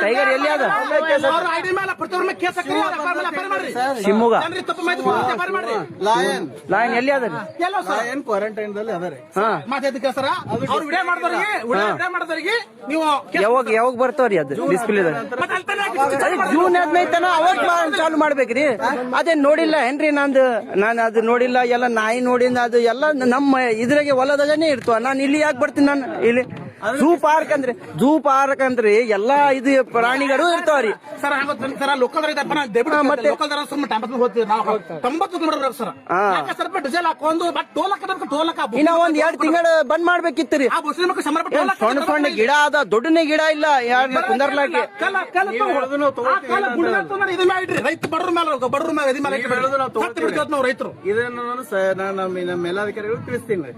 Tiger ಎಲ್ಲಿ ಅದ Shivamogga lion ಎಲ್ಲಿ ಅದ ಕ್ವಾರಂಟೈನ್ ಅದಾರೆ ಯಾವಾಗ ಬರ್ತಾವ್ರಿ ಅದು ಡಿಸ್ಪ್ಲೇ ಜೂನ್ 15 ತನ ಅವಾಗ ಚಾಲು ಮಾಡ್ಬೇಕ್ರಿ ಅದೇನ್ ನೋಡಿಲ್ಲ ಏನ್ರಿ ನಾನು ಅದು ನೋಡಿಲ್ಲ ಎಲ್ಲ ನಾಯಿ ನೋಡಿಲ್ಲ ಅದು ಎಲ್ಲ ನಮ್ಮ ಇದ್ರಾಗೆ ಹೊಲದಾಗನೇ ಇರ್ತವ ನಾನು ಇಲ್ಲಿ ಯಾಕೆ ಬರ್ತೀನಿ ನಾನು ಇಲ್ಲಿ ಝೂ ಪಾರ್ಕ್ ಅಂದ್ರೆ ಎಲ್ಲಾ ಇದು ಪ್ರಾಣಿಗಳು ಇರ್ತಾವ್ರಿ ಸರ್ ಡೀಸೆಲ್ ಹಾಕೊಂಡು ಇನ್ನ ಒಂದ್ 2 ತಿಂಗಳು ಬಂದ್ ಮಾಡ್ಬೇಕಿತ್ತು ಸಣ್ಣ ಸಣ್ಣ ಗಿಡ ಅದ ದೊಡ್ಡನೇ ಗಿಡ ಇಲ್ಲ ಕುಂದರ್ಲಾಕೆ ರೈತ ಬಡ್ರ ಮೇಲೆ ರೈತರು ಇದನ್ನು ನಾನು ನಮ್ಮ ಮೇಲಾಧಿಕಾರಿಗಳು ತಿಳಿಸ್ತೀನಿ.